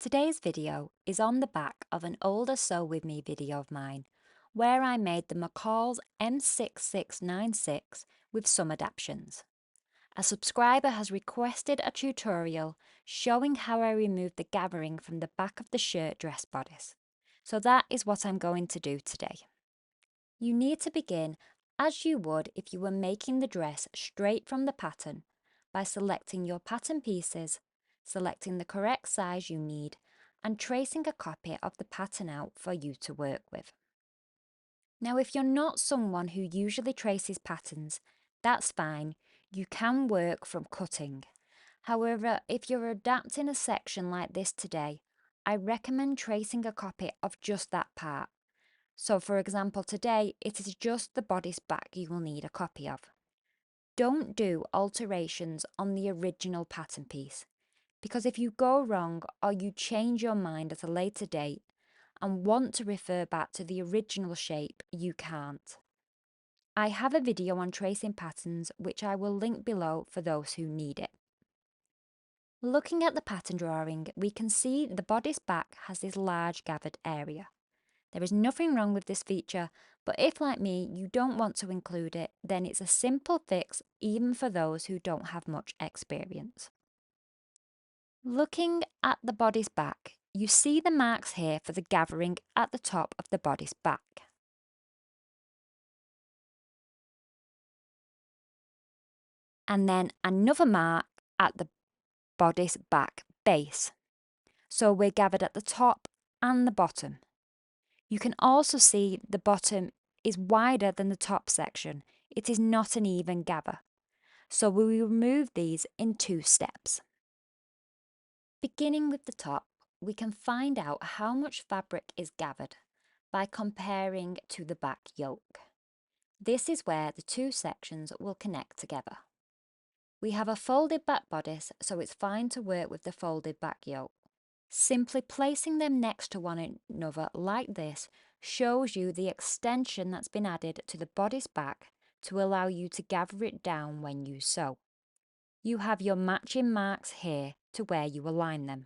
Today's video is on the back of an older Sew With Me video of mine, where I made the McCalls M6696 with some adaptations. A subscriber has requested a tutorial showing how I remove the gathering from the back of the shirt dress bodice. So that is what I'm going to do today. You need to begin as you would if you were making the dress straight from the pattern by selecting your pattern pieces, selecting the correct size you need, and tracing a copy of the pattern out for you to work with. Now, if you're not someone who usually traces patterns, that's fine, you can work from cutting. However, if you're adapting a section like this today, I recommend tracing a copy of just that part. So for example, today it is just the bodice back you will need a copy of. Don't do alterations on the original pattern piece, because if you go wrong or you change your mind at a later date and want to refer back to the original shape, you can't. I have a video on tracing patterns which I will link below for those who need it. Looking at the pattern drawing, we can see the bodice back has this large gathered area. There is nothing wrong with this feature, but if, like me, you don't want to include it, then it's a simple fix even for those who don't have much experience. Looking at the bodice back, you see the marks here for the gathering at the top of the bodice back. And then another mark at the bodice back base. So we're gathered at the top and the bottom. You can also see the bottom is wider than the top section. It is not an even gather. So we will remove these in 2 steps. Beginning with the top, we can find out how much fabric is gathered by comparing to the back yoke. This is where the 2 sections will connect together. We have a folded back bodice, so it's fine to work with the folded back yoke. Simply placing them next to one another like this shows you the extension that's been added to the bodice back to allow you to gather it down when you sew. You have your matching marks here to where you align them.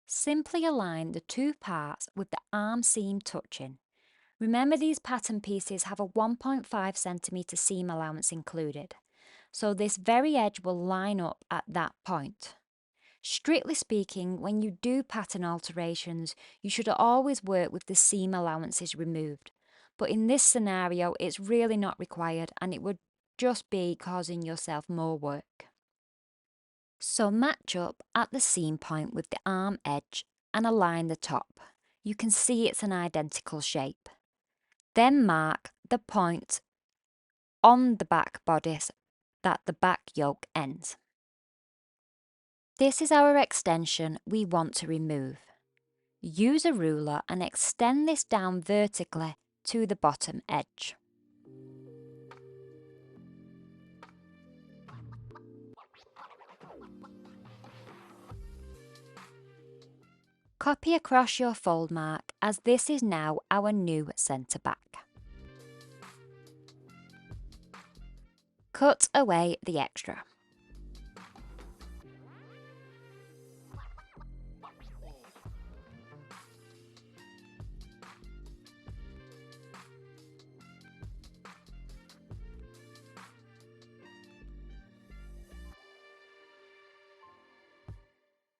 Simply align the 2 parts with the arm seam touching. Remember, these pattern pieces have a 1.5 cm seam allowance included, so this very edge will line up at that point. Strictly speaking, when you do pattern alterations, you should always work with the seam allowances removed, but in this scenario it's really not required and it would just be causing yourself more work. So match up at the seam point with the arm edge and align the top. You can see it's an identical shape. Then mark the point on the back bodice that the back yoke ends. This is our extension we want to remove. Use a ruler and extend this down vertically to the bottom edge. Copy across your fold mark, as this is now our new centre back. Cut away the extra.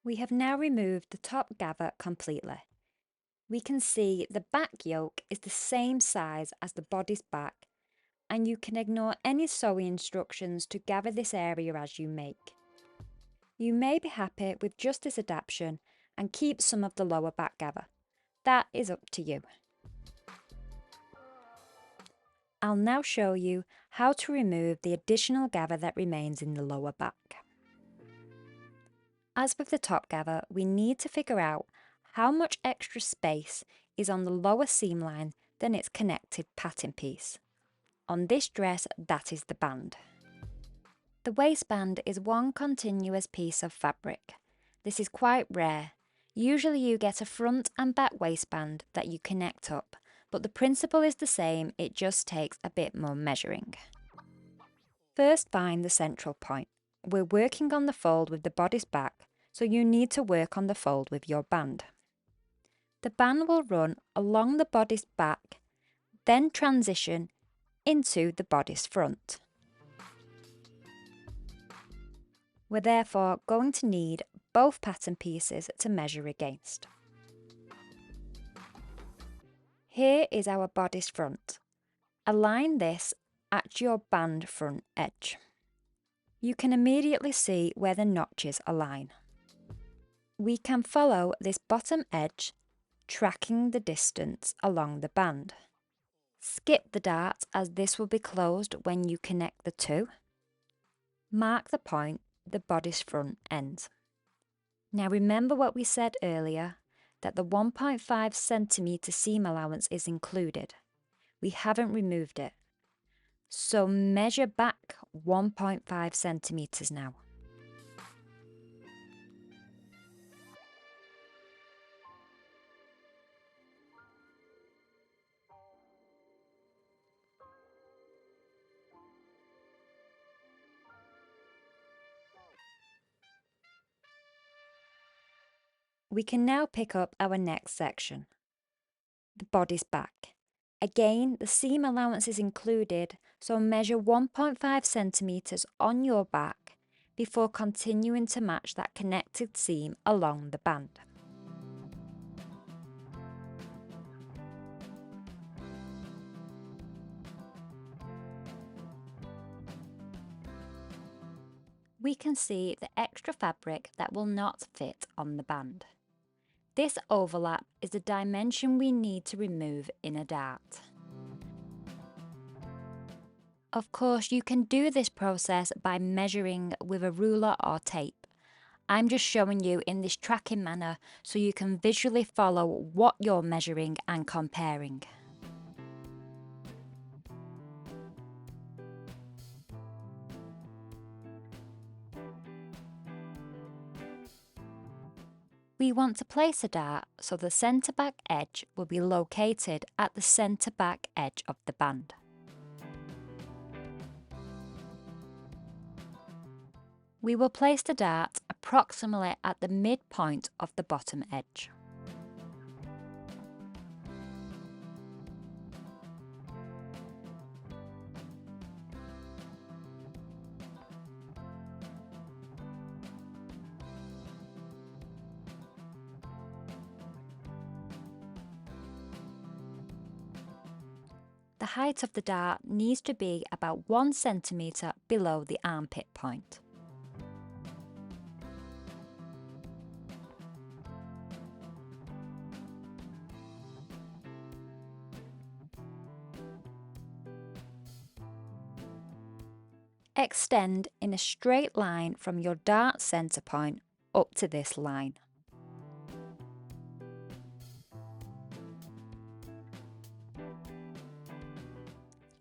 We have now removed the top gather completely. We can see the back yoke is the same size as the bodice back, and you can ignore any sewing instructions to gather this area as you make. You may be happy with just this adaptation and keep some of the lower back gather. That is up to you. I'll now show you how to remove the additional gather that remains in the lower back. As with the top gather, we need to figure out how much extra space is on the lower seam line than its connected pattern piece. On this dress, that is the band. The waistband is one continuous piece of fabric. This is quite rare. Usually you get a front and back waistband that you connect up, but the principle is the same, it just takes a bit more measuring. First, find the central point. We're working on the fold with the bodice back, so you need to work on the fold with your band. The band will run along the body's back, then transition into the body's front. We're therefore going to need both pattern pieces to measure against. Here is our body's front. Align this at your band front edge. You can immediately see where the notches align. We can follow this bottom edge, tracking the distance along the band. Skip the dart as this will be closed when you connect the two. Mark the point the body's front ends. Now remember what we said earlier, that the 1.5 centimetre seam allowance is included. We haven't removed it. So measure back 1.5 centimetres now. We can now pick up our next section, the body's back. Again, the seam allowance is included, so measure 1.5 centimetres on your back before continuing to match that connected seam along the band. We can see the extra fabric that will not fit on the band. This overlap is the dimension we need to remove in a dart. Of course, you can do this process by measuring with a ruler or tape. I'm just showing you in this tracking manner so you can visually follow what you're measuring and comparing. We want to place a dart so the centre back edge will be located at the centre back edge of the band. We will place the dart approximately at the midpoint of the bottom edge. The height of the dart needs to be about 1 centimetre below the armpit point. Extend in a straight line from your dart centre point up to this line.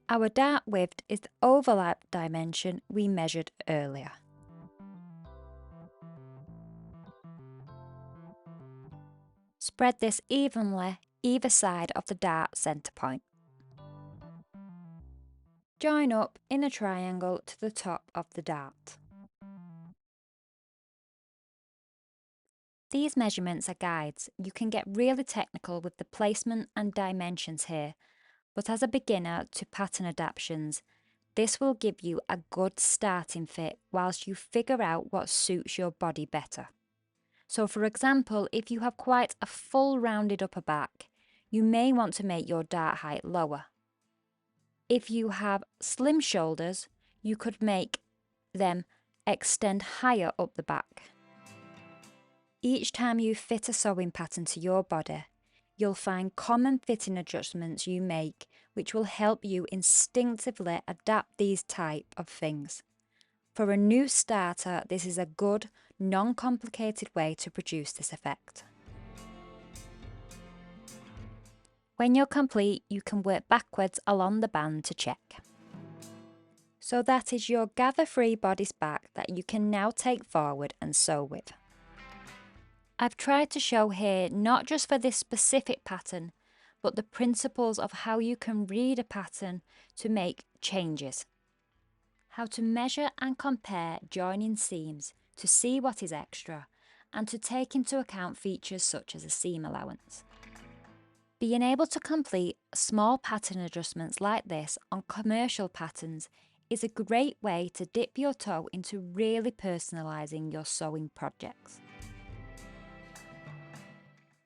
Our dart width is the overlap dimension we measured earlier. Spread this evenly either side of the dart centre point. Join up in a triangle to the top of the dart. These measurements are guides. You can get really technical with the placement and dimensions here, but as a beginner to pattern adaptations, this will give you a good starting fit whilst you figure out what suits your body better. So for example, if you have quite a full rounded upper back, you may want to make your dart height lower. If you have slim shoulders, you could make them extend higher up the back. Each time you fit a sewing pattern to your body, you'll find common fitting adjustments you make which will help you instinctively adapt these type of things. For a new starter, this is a good, non-complicated way to produce this effect. When you're complete, you can work backwards along the band to check. So that is your gather-free bodice back that you can now take forward and sew with. I've tried to show here not just for this specific pattern, but the principles of how you can read a pattern to make changes. How to measure and compare joining seams to see what is extra, and to take into account features such as a seam allowance. Being able to complete small pattern adjustments like this on commercial patterns is a great way to dip your toe into really personalising your sewing projects.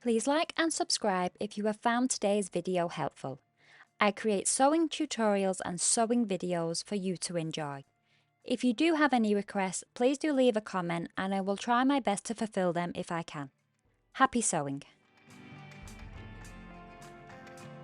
Please like and subscribe if you have found today's video helpful. I create sewing tutorials and sewing videos for you to enjoy. If you do have any requests, please do leave a comment and I will try my best to fulfill them if I can. Happy sewing!